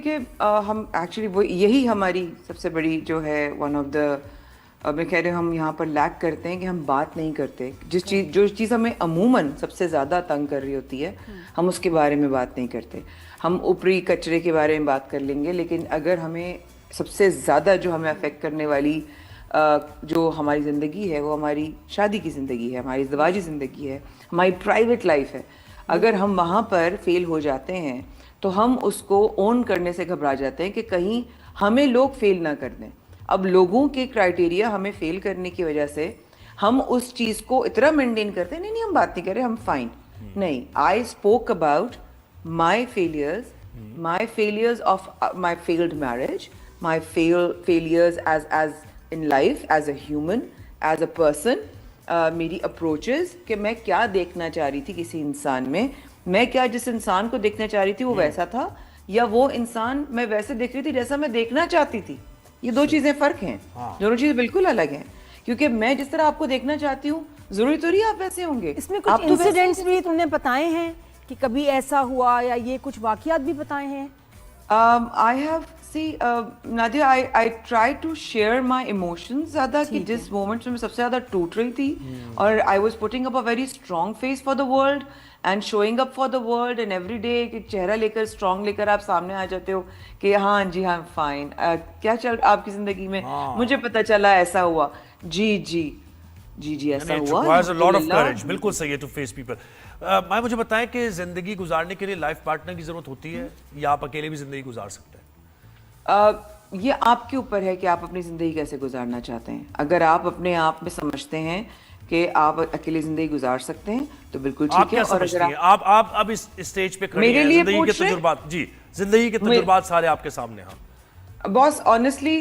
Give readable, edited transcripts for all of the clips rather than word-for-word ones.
देखिए हम एक्चुअली वो यही हमारी सबसे बड़ी जो है वन ऑफ द मैं कह रही हूँ हम यहाँ पर लैक करते हैं कि हम बात नहीं करते। जो चीज़ हमें अमूमन सबसे ज़्यादा तंग कर रही होती है हम उसके बारे में बात नहीं करते। हम ऊपरी कचरे के बारे में बात कर लेंगे, लेकिन अगर हमें सबसे ज़्यादा जो हमें अफेक्ट करने वाली जो हमारी ज़िंदगी है वो हमारी शादी की ज़िंदगी है, हमारी ज़िंदगी ज़िंदगी है, हमारी प्राइवेट लाइफ है। अगर हम वहाँ पर फेल हो जाते हैं तो हम उसको ओन करने से घबरा जाते हैं कि कहीं हमें लोग फेल ना कर दें। अब लोगों के क्राइटेरिया हमें फेल करने की वजह से हम उस चीज़ को इतना मेंटेन करते हैं, नहीं नहीं हम बात नहीं कर रहे, हम फाइन नहीं। I spoke about my failures of my failed marriage, my failures as in life, as a human, as a person. मेरी अप्रोचेस कि मैं क्या देखना चाह रही थी किसी इंसान में, मैं क्या जिस इंसान को देखना चाह रही थी वो वैसा था, या वो इंसान मैं वैसे देख रही थी जैसा मैं देखना चाहती थी। ये दो चीजें फर्क हैं। दोनों चीजें बिल्कुल अलग हैं, क्योंकि मैं जिस तरह आपको देखना चाहती हूँ जरूरी तो नहीं आप वैसे होंगे। इसमें कुछ इंसिडेंट्स भी तुमने बताए हैं कि कभी ऐसा हुआ, या ये कुछ वाकयात भी बताए हैं? I have Nadia, I try to share my emotions ज़्यादा, कि जिस मोमेंट्स में मैं सबसे ज़्यादा टूट रही थी और I was putting up a very strong face for the world and showing up for the world and every day एक चेहरा लेकर स्ट्रॉन्ग लेकर आप सामने आ जाते हो कि हाँ जी हाँ फाइन, क्या चल आपकी जिंदगी में, मुझे पता चला ऐसा हुआ, जी जी जी जी ऐसा हुआ। Requires a lot of courage, बिल्कुल सही है to face people। मैं मुझे बताएं कि जिंदगी गुजारने के लिए लाइफ पार्टनर की जरूरत होती है या आप अकेले भी जिंदगी गुजार सकते हैं? ये आपके ऊपर है कि आप अपनी ज़िंदगी कैसे गुजारना चाहते हैं। अगर आप अपने आप में समझते हैं कि आप अकेले ज़िंदगी गुजार सकते हैं तो बिल्कुल ठीक है। और अगर आप अब इस स्टेज पे खड़े हैं, जिंदगी के तजुर्बात, जी जिंदगी के तजुर्बात सारे आपके सामने। हाँ बॉस, ऑनेस्टली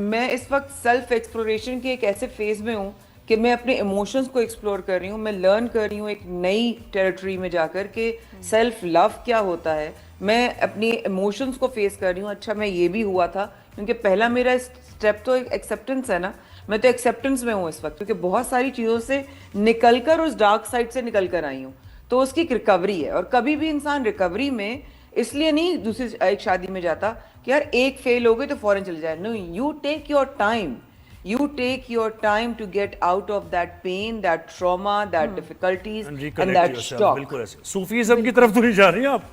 मैं इस वक्त सेल्फ एक्सप्लोरेशन के एक ऐसे फेज में हूँ कि मैं अपने इमोशंस को एक्सप्लोर कर रही हूँ, मैं लर्न कर रही हूँ एक नई टेरिटरी में जाकर के सेल्फ लव क्या होता है। मैं अपनी इमोशंस को फेस कर रही हूँ। अच्छा मैं ये भी हुआ था, क्योंकि पहला मेरा स्टेप तो एक्सेप्टेंस है ना, मैं तो एक्सेप्टेंस में हूँ इस वक्त, क्योंकि बहुत सारी चीज़ों से निकलकर उस डार्क साइड से निकल कर आई हूँ, तो उसकी एक रिकवरी है। और कभी भी इंसान रिकवरी में इसलिए नहीं दूसरी एक शादी में जाता कि यार एक फेल हो गई तो फौरन चले जाए। No, you take your time, you take your time to get out of that pain, that trauma, that difficulties and that shock। बिल्कुल ऐसे सूफीज़्म की तरफ तो नहीं जा रही आप?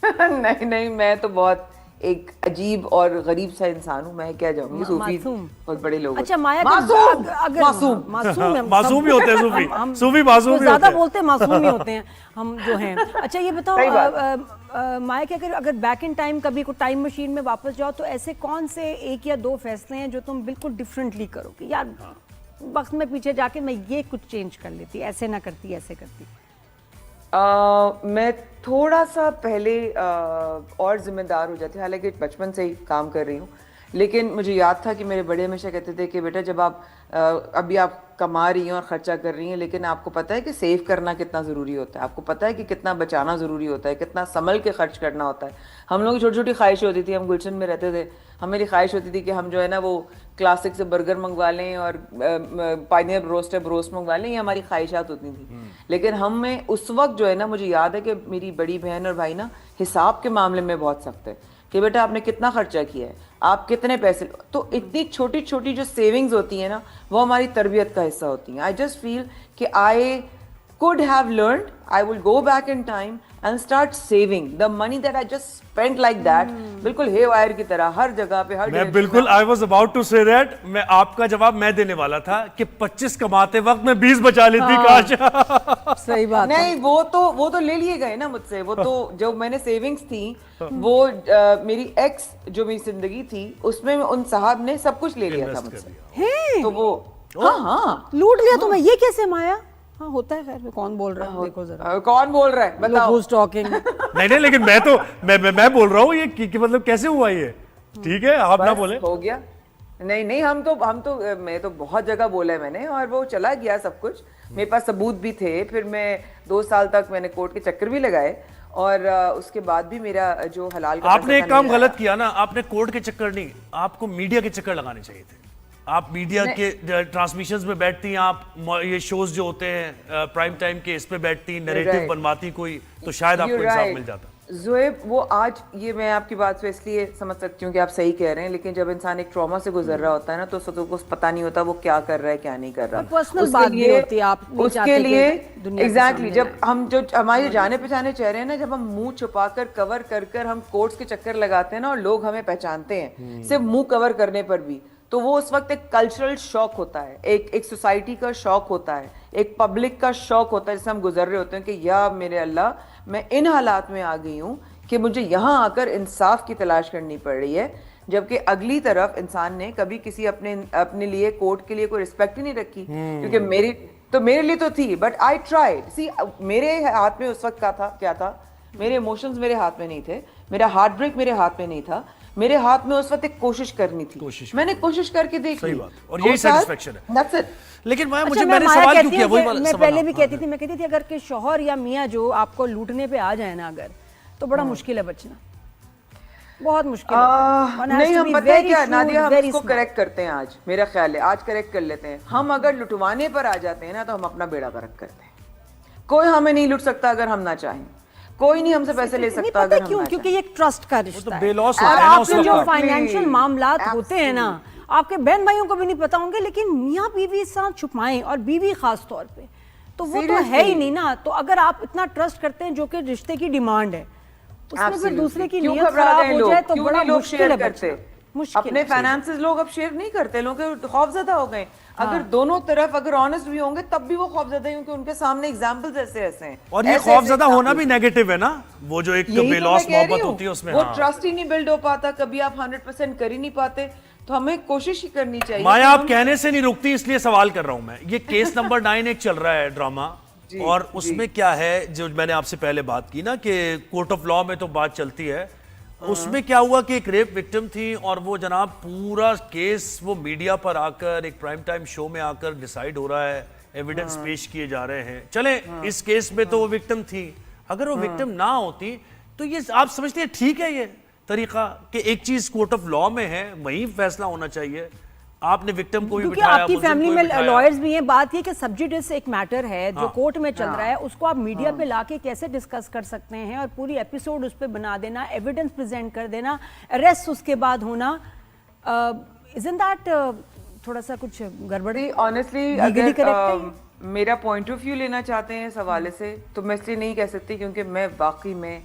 नहीं नहीं, मैं तो बहुत एक अजीब और गरीब सा इंसान हूँ। मैं क्या जाऊंगी, सूफी बहुत बड़े लोग। अच्छा माया, मासूम मासूम ही होते हैं सूफी, सूफी मासूम ही ज्यादा बोलते हैं, मासूम ही होते हैं हम जो हैं। अच्छा ये बताओ माया कि अगर बैक इन टाइम कभी को टाइम मशीन में वापस जाओ तो ऐसे कौन से एक या दो फैसले हैं जो तुम बिल्कुल डिफरेंटली करो कि यार वक्त में पीछे जाके मैं ये कुछ चेंज कर लेती, ऐसे ना करती, ऐसे करती? मैं थोड़ा सा पहले और जिम्मेदार हो जाती, हालांकि बचपन से ही काम कर रही हूँ, लेकिन मुझे याद था कि मेरे बड़े हमेशा कहते थे कि बेटा जब आप अभी आप कमा रही हैं और ख़र्चा कर रही हैं, लेकिन आपको पता है कि सेव करना कितना ज़रूरी होता है, आपको पता है कि कितना बचाना ज़रूरी होता है, कितना संभल के खर्च करना होता है। हम लोग की छोटी छोटी ख्वाहिश होती थी, हम गुलशन में रहते थे, हमारी ख्वाहिश होती थी कि हम जो है ना वो क्लासिक से बर्गर मंगवा लें और पाइनियर रोस्ट मंगवा लें, ये हमारी ख्वाहिशात होती थी। लेकिन हमें उस वक्त जो है ना, मुझे याद है कि मेरी बड़ी बहन और भाई ना हिसाब के मामले में बहुत सख्त है कि बेटा आपने कितना खर्चा किया है, आप कितने पैसे, तो इतनी छोटी छोटी जो सेविंग्स होती है ना वो हमारी तरबियत का हिस्सा होती हैं। आई जस्ट फील कि आई could have learned, I will go back in time and start saving the money that I just spent like that, बिल्कुल haywire की तरह हर जगह पे, हर मैं बिल्कुल I was about to say that, मैं आपका जवाब मैं देने वाला था कि 25 कमाते वक्त मैं 20 बचा लेती। काश सही बात नहीं, वो तो ले लिए गए ना मुझसे, वो तो जो मैंने सेविंग्स थी वो मेरी एक्स जो मेरी जिंदगी थी उसमें उन साहब ने सब कुछ ले लिया था मुझसे, तो वो हाँ लूट लिया तुम्हें। ये कैसे माया? हाँ होता है, खैर कौन बोल रहा है, देखो जरा कौन बोल रहा है बताओ। नहीं लेकिन मैं बोल रहा हूँ ये कि मतलब कैसे हुआ ये? ठीक है आप ना बोले, हो गया। नहीं हम तो मैं तो बहुत जगह बोला है मैंने, और वो चला गया सब कुछ, मेरे पास सबूत भी थे। फिर मैं 2 साल तक मैंने कोर्ट के चक्कर भी लगाए, और उसके बाद भी मेरा जो हलाल का आपने एक काम गलत किया ना, आपने कोर्ट के चक्कर नहीं, आपको मीडिया के चक्कर लगाने चाहिए थे। आप मीडिया के ट्रांसमिशंस में बैठती हैं, आप ये शोज जो होते हैं प्राइम टाइम के, इस पे बैठती, नैरेटिव बनवाती कोई, तो शायद आपको इंसाफ मिल जाता। ज़ोएब, वो आज ये मैं आपकी बात से इसलिए समझ सकती हूँ कि आप सही कह रहे हैं, लेकिन जब इंसान एक ट्रॉमा से गुजर रहा होता है ना, तो उसको पता नहीं होता वो क्या कर रहा है क्या नहीं कर रहा। पर्सनल बात भी होती है, आप नहीं उसके चाहते लिए कि दुनिया के एग्जैक्टली सामने जब हम जो हमारे जाने पहचाने चेहरे हैं ना, जब हम मुंह छुपाकर कवर कर कर हम कोर्ट्स के चक्कर लगाते हैं ना, और लोग हमें पहचानते हैं सिर्फ मुंह कवर करने पर भी, तो वो उस वक्त एक कल्चरल शॉक होता है, एक सोसाइटी का शॉक होता है, एक पब्लिक का शॉक होता है, जिससे हम गुजर रहे होते हैं कि या मेरे अल्लाह, मैं इन हालात में आ गई हूँ कि मुझे यहाँ आकर इंसाफ की तलाश करनी पड़ रही है। जबकि अगली तरफ इंसान ने कभी किसी अपने लिए कोर्ट के लिए कोई रिस्पेक्ट ही नहीं रखी, क्योंकि मेरे लिए तो थी, बट आई ट्राइड। सी, मेरे हाथ में उस वक्त क्या था, मेरे इमोशंस मेरे हाथ में नहीं थे, मेरा हार्ट ब्रेक मेरे हाथ में नहीं था, मेरे हाथ में उस वक्त एक कोशिश करनी थी, मैंने कोशिश करके देखी। सही बात, और यही सेटिस्फेक्शन है। That's it। लेकिन अच्छा, मुझे मैंने सवाल क्यों किया, वही मैं पहले भी कहती थी, मैं कहती थी अगर कि शौहर या मियाँ जो आपको लूटने पे आ जाए ना, अगर तो बड़ा मुश्किल है बचना, बहुत मुश्किल है। नहीं, हम पता है क्या नादिया, हम इसको करेक्ट करते हैं आज, मेरा ख्याल है आज करेक्ट कर लेते हैं। हम अगर लुटवाने पर आ जाते हैं ना, तो हम अपना बेड़ा गर्क करते हैं। कोई हमें नहीं लूट सकता अगर हम ना चाहें, कोई नहीं हमसे पैसे ले सकता अगर हम क्यों? ना क्योंकि ये एक ट्रस्ट का रिश्ता है, बेलॉस और होता है ना उस आपके जो वक्त। फाइनेंशियल मामलात होते हैं ना, आपके बहन भाइयों को भी नहीं पता होंगे, लेकिन मियाँ बीवी साथ छुपाएं, और बीवी खास तौर पे, तो वो तो है ही नहीं ना। तो अगर आप इतना ट्रस्ट करते हैं, जो कि रिश्ते की डिमांड है, उसमें फिर दूसरे की नीयत खराब हो जाए तो बड़ा मुश्किल है बचना। अपने फाइनेंसेस लोग अब शेयर नहीं करते, लोग खौफजदा हो गए। अगर दोनों तरफ अगर ऑनेस्ट भी होंगे तब भी वो खौफजदा हैं, क्योंकि उनके सामने एग्जांपल्स ऐसे हैं। और ये खौफजदा होना भी नेगेटिव है ना, वो जो एक बेलॉस मोहब्बत होती है उसमें, वो ट्रस्ट ही नहीं बिल्ड हो पाता, कभी आप 100% कर ही नहीं पाते। तो हमें कोशिश ही करनी चाहिए। माया, आप कहने से नहीं रुकती, इसलिए सवाल कर रहा हूं मैं। ये केस नंबर 9 एक चल रहा है ड्रामा, और उसमें क्या है, जो मैंने आपसे पहले बात की ना कि कोर्ट ऑफ लॉ में तो बात चलती है, उसमें क्या हुआ कि एक रेप विक्टिम थी, और वो जनाब पूरा केस वो मीडिया पर आकर एक प्राइम टाइम शो में आकर डिसाइड हो रहा है, एविडेंस पेश किए जा रहे हैं। चले, इस केस में तो वो विक्टिम थी, अगर वो विक्टिम ना होती तो ये आप समझते हैं ठीक है ये तरीका कि एक चीज कोर्ट ऑफ लॉ में है, वहीं फैसला होना चाहिए। आपने विक्टिम को भी क्योंकि बिठाया, आपकी फैमिली में लॉयर्स भी हैं। बात ये कि सब्जुडिस एक मैटर है जो कोर्ट में चल रहा है, उसको आप मीडिया पे लाके कैसे डिस्कस कर सकते हैं, और पूरी एपिसोड उस पे बना देना, एविडेंस प्रेजेंट कर देना, अरेस्ट उसके बाद होना, इजंट दैट थोड़ा सा कुछ गड़बड़ी? ऑनेस्टली अगर मेरा पॉइंट ऑफ व्यू लेना चाहते हैं इस हवाले से, तो मैं इसलिए नहीं कह सकती, क्योंकि मैं वाकई में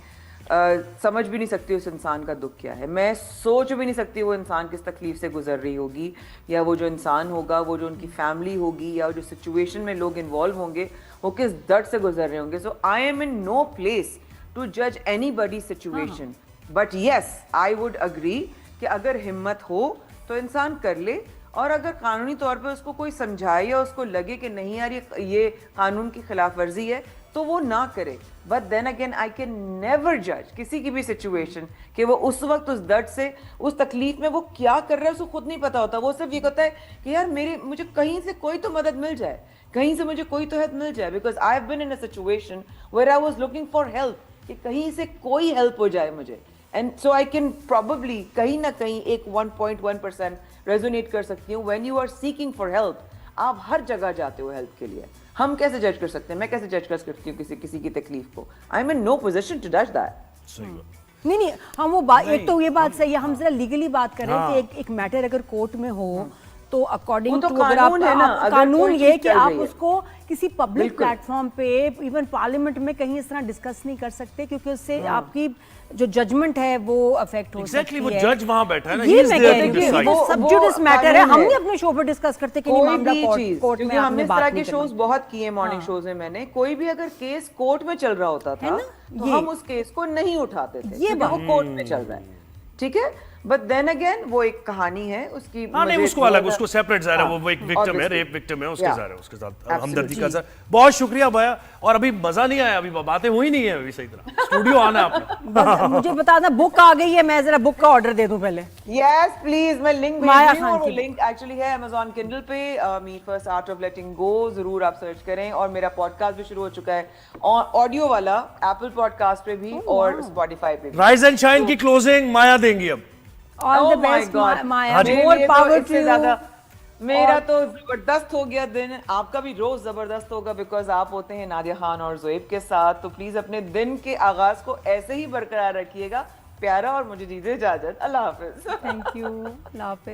समझ भी नहीं सकती उस इंसान का दुख क्या है। मैं सोच भी नहीं सकती वो इंसान किस तकलीफ से गुजर रही होगी, या वो जो इंसान होगा, वो जो उनकी फैमिली होगी, या जो सिचुएशन में लोग इन्वॉल्व होंगे, वो किस दर्द से गुजर रहे होंगे। So I am in no place to जज anybody situation, but yes I would agree कि अगर हिम्मत हो तो इंसान कर ले, और अगर कानूनी तौर पे उसको कोई समझाए या उसको लगे कि नहीं यार ये कानून की खिलाफ वर्जी है, तो वो ना करे। But then again I can never जज किसी की भी सिचुएशन कि वो उस वक्त उस दर्द से, उस तकलीफ में वो क्या कर रहा है, उसको खुद नहीं पता होता। वो सिर्फ ये कहता है कि यार मुझे कहीं से कोई तो मदद मिल जाए, कहीं से मुझे कोई तो हेल्प मिल जाए, because I have been in a situation where I was looking for help, कि कहीं से कोई हेल्प हो जाए मुझे। And so I can probably कहीं ना कहीं एक 1.1% रेजोनेट कर सकती हूँ। When you are seeking for help, आप हर जगह जाते हो हेल्प के लिए। हम कैसे जज कर सकते हैं, मैं कैसे जज कर सकती हूँ किसी की तकलीफ को? I am in no position to जज दैट। नहीं, हम वो बात, एक तो ये बात सही है, हम जरा लीगली बात कर रहे हैं कि एक मैटर अगर कोर्ट में हो तो अकॉर्डिंग टू कानून ये कि आप उसको किसी पब्लिक प्लेटफॉर्म पे, इवन पार्लियामेंट में कहीं इस तरह डिस्कस नहीं कर सकते, क्योंकि उससे आपकी जो जजमेंट है वो अफेक्ट हो सकती है। वो जज वहां बैठा है ना, ये मैं कह रही हूँ, वो सब्जुडिस मैटर है। हम नहीं अपने शो पे डिस्कस करते कि कोई मामला कोर्ट में, हमने इस तरह के शोज बहुत किए मॉर्निंग शोज में। मैंने कोई भी अगर केस कोर्ट में चल रहा होता था तो हम उस केस को नहीं उठाते थे, ये वो कोर्ट में चल रहा है, ठीक है। बट देन अगेन वो एक कहानी है उसकी। नहीं, उसको अलग, उसको सेपरेट ज़ाहिर है, वो एक विक्टिम है, रेप विक्टिम है, उसके ज़ाहिर है, उसके साथ हमदर्दी का ज़ाहिर। बहुत शुक्रिया भैया, और अभी मजा नहीं आया, अभी बातें हुई नहीं है अभी सही तरह। स्टूडियो आना आपने। मुझे बता दें बुक आ गई है, मैं जरा बुक का ऑर्डर दे दूं पहले। यस प्लीज, मैं लिंक भेज रही हूं, वो लिंक एक्चुअली है Amazon Kindle पे, मी फर्स्ट आर्ट ऑफ लेटिंग गो, जरूर आप सर्च करें। और मेरा पॉडकास्ट भी शुरू हो चुका है, ऑडियो वाला, एप्पल पॉडकास्ट पे भी और Spotify पे भी। राइज एंड शाइन की क्लोजिंग माया देंगी अब। All the best, Maya. More power to you. मेरा तो जबरदस्त हो गया दिन, आपका भी रोज जबरदस्त होगा बिकॉज आप होते हैं नादिया खान और जोएब के साथ। तो प्लीज अपने दिन के आगाज को ऐसे ही बरकरार रखिएगा। प्यारा और मुझे दीजिए इजाजत। अल्लाह हाफिज। थैंक यू, अल्लाह हाफिज।